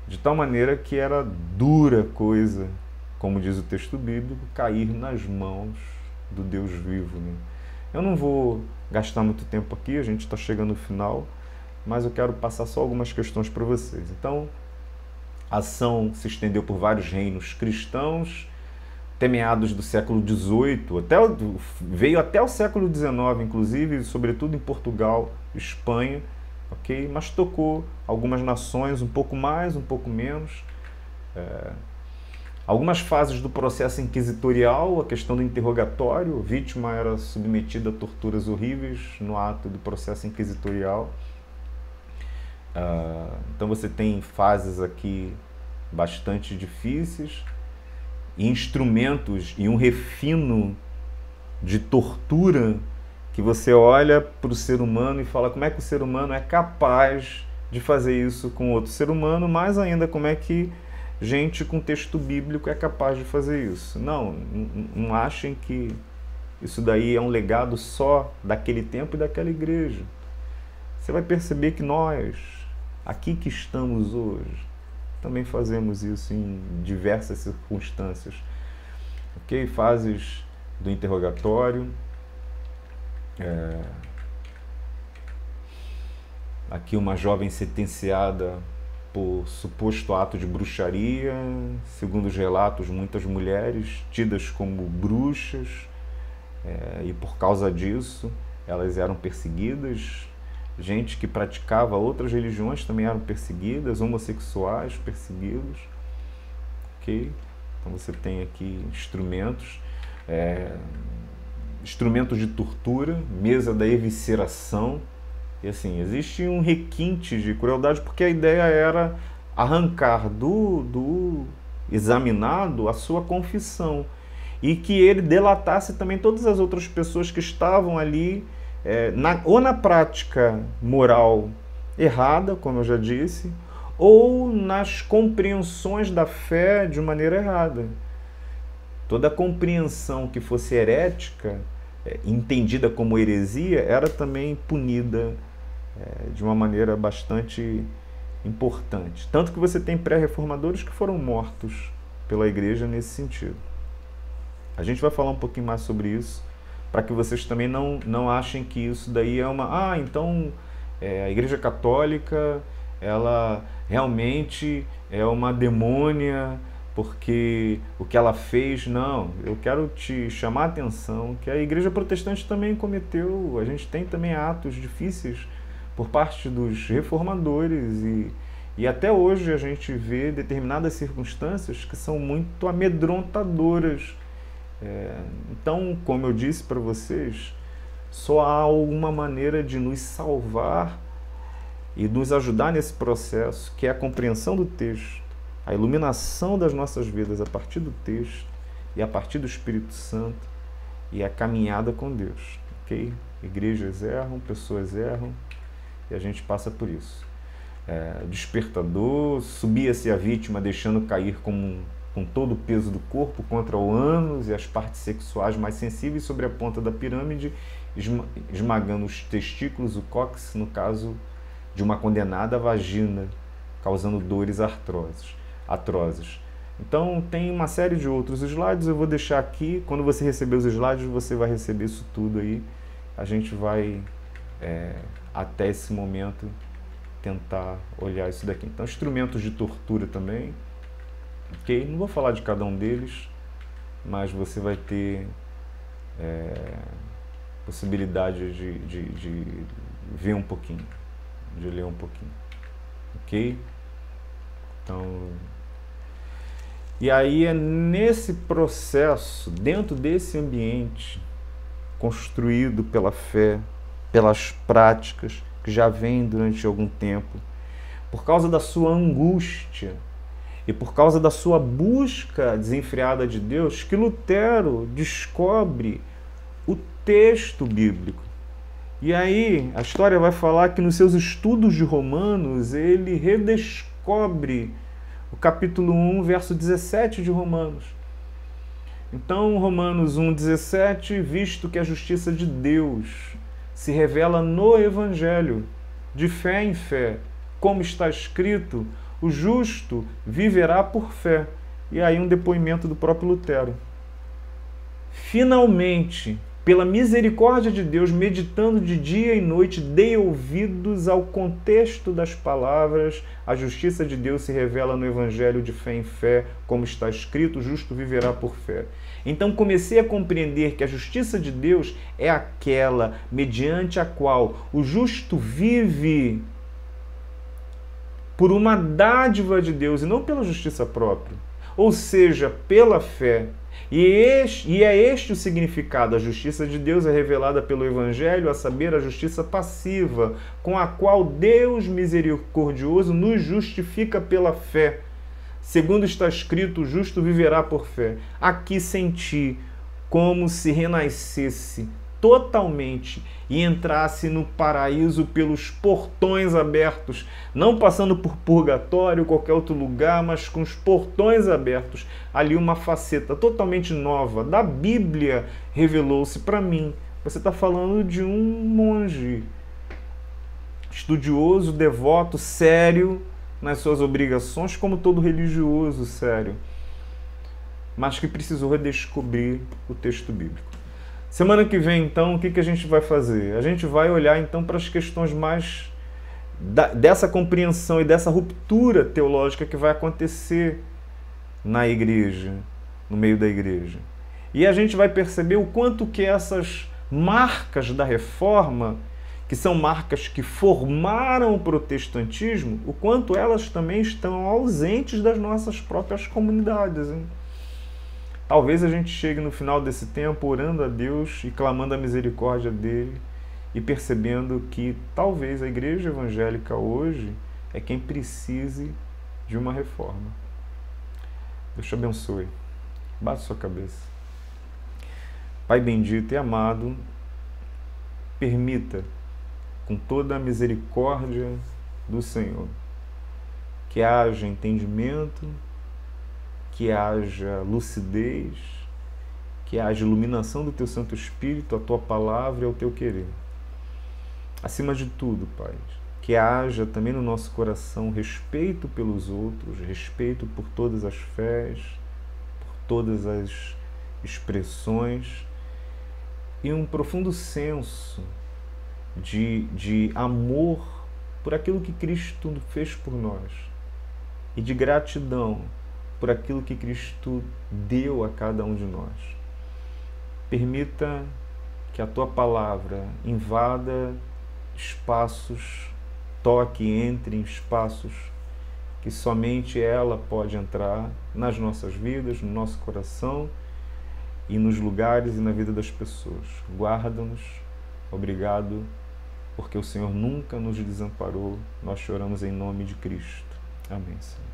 De tal maneira que era dura coisa, como diz o texto bíblico, cair nas mãos do Deus vivo, né? Eu não vou gastar muito tempo aqui, a gente está chegando no final, mas eu quero passar só algumas questões para vocês. Então, a ação se estendeu por vários reinos cristãos, até meados do século XVIII, veio até o século XIX, inclusive, sobretudo em Portugal, Espanha, ok? Mas tocou algumas nações, um pouco mais, um pouco menos. Algumas fases do processo inquisitorial, a questão do interrogatório, a vítima era submetida a torturas horríveis no ato do processo inquisitorial. Então você tem fases aqui bastante difíceis, instrumentos e um refino de tortura que você olha para o ser humano e fala como é que o ser humano é capaz de fazer isso com outro ser humano, mais ainda como é que gente com texto bíblico é capaz de fazer isso. Não achem que isso daí é um legado só daquele tempo e daquela igreja. Você vai perceber que nós, aqui que estamos hoje, também fazemos isso em diversas circunstâncias. Ok? Fases do interrogatório. Aqui uma jovem sentenciada por suposto ato de bruxaria, segundo os relatos, muitas mulheres tidas como bruxas, e por causa disso elas eram perseguidas. Gente que praticava outras religiões também eram perseguidas, homossexuais perseguidos. Ok? Então você tem aqui instrumentos, instrumentos de tortura, mesa da evisceração. E assim, existe um requinte de crueldade, porque a ideia era arrancar do examinado a sua confissão e que ele delatasse também todas as outras pessoas que estavam ali, ou na prática moral errada, como eu já disse, ou nas compreensões da fé de maneira errada. Toda compreensão que fosse herética, entendida como heresia, era também punida de uma maneira bastante importante. Tanto que você tem pré-reformadores que foram mortos pela igreja nesse sentido. A gente vai falar um pouquinho mais sobre isso, para que vocês também não achem que isso daí é uma... então a Igreja Católica, ela realmente é uma demônia, porque o que ela fez... Não, eu quero te chamar a atenção que a Igreja Protestante também cometeu, a gente tem também atos difíceis por parte dos reformadores e até hoje a gente vê determinadas circunstâncias que são muito amedrontadoras. Então, como eu disse para vocês, só há alguma maneira de nos salvar e nos ajudar nesse processo, que é a compreensão do texto, a iluminação das nossas vidas a partir do texto e a partir do Espírito Santo e a caminhada com Deus, ok? Igrejas erram, pessoas erram e a gente passa por isso. Despertador, subia-se a vítima deixando cair com todo o peso do corpo contra o ânus e as partes sexuais mais sensíveis sobre a ponta da pirâmide, esmagando os testículos, o cóccix, no caso de uma condenada, a vagina, causando dores atrozes. Então tem uma série de outros slides, eu vou deixar aqui. Quando você receber os slides, você vai receber isso tudo aí. A gente vai, até esse momento, tentar olhar isso daqui. Então, instrumentos de tortura também. Ok? Não vou falar de cada um deles, mas você vai ter possibilidade de ver um pouquinho, de ler um pouquinho. Ok? Então, e aí é nesse processo, dentro desse ambiente construído pela fé, pelas práticas que já vem durante algum tempo, por causa da sua angústia e por causa da sua busca desenfreada de Deus, que Lutero descobre o texto bíblico. E aí a história vai falar que nos seus estudos de Romanos, ele redescobre o capítulo 1, verso 17 de Romanos. Então, Romanos 1,17, visto que a justiça de Deus se revela no Evangelho, de fé em fé, como está escrito, o justo viverá por fé. E aí um depoimento do próprio Lutero. Finalmente, pela misericórdia de Deus, meditando de dia e noite, dei ouvidos ao contexto das palavras. A justiça de Deus se revela no Evangelho de fé em fé, como está escrito, o justo viverá por fé. Então comecei a compreender que a justiça de Deus é aquela mediante a qual o justo vive por uma dádiva de Deus e não pela justiça própria, ou seja, pela fé. E é este o significado. A justiça de Deus é revelada pelo Evangelho, a saber, a justiça passiva, com a qual Deus misericordioso nos justifica pela fé. Segundo está escrito, o justo viverá por fé. Aqui senti como se renascesse totalmente e entrasse no paraíso pelos portões abertos, não passando por purgatório, qualquer outro lugar, mas com os portões abertos. Ali uma faceta totalmente nova da Bíblia revelou-se para mim. Você está falando de um monge estudioso, devoto, sério nas suas obrigações, como todo religioso sério, mas que precisou redescobrir o texto bíblico. Semana que vem, então, o que a gente vai fazer? A gente vai olhar, então, para as questões mais dessa compreensão e dessa ruptura teológica que vai acontecer na igreja, no meio da igreja. E a gente vai perceber o quanto que essas marcas da reforma, que são marcas que formaram o protestantismo, o quanto elas também estão ausentes das nossas próprias comunidades, hein? Talvez a gente chegue no final desse tempo orando a Deus e clamando a misericórdia dele e percebendo que talvez a igreja evangélica hoje é quem precise de uma reforma. Deus te abençoe. Bate sua cabeça. Pai bendito e amado, permita, com toda a misericórdia do Senhor, que haja entendimento, que haja lucidez, que haja iluminação do Teu Santo Espírito, a Tua palavra e ao Teu querer. Acima de tudo, Pai, que haja também no nosso coração respeito pelos outros, respeito por todas as fés, por todas as expressões e um profundo senso de amor por aquilo que Cristo fez por nós e de gratidão por aquilo que Cristo deu a cada um de nós. Permita que a Tua palavra invada espaços, toque, entre em espaços que somente ela pode entrar nas nossas vidas, no nosso coração e nos lugares e na vida das pessoas. Guarda-nos. Obrigado, porque o Senhor nunca nos desamparou. Nós choramos em nome de Cristo. Amém, Senhor.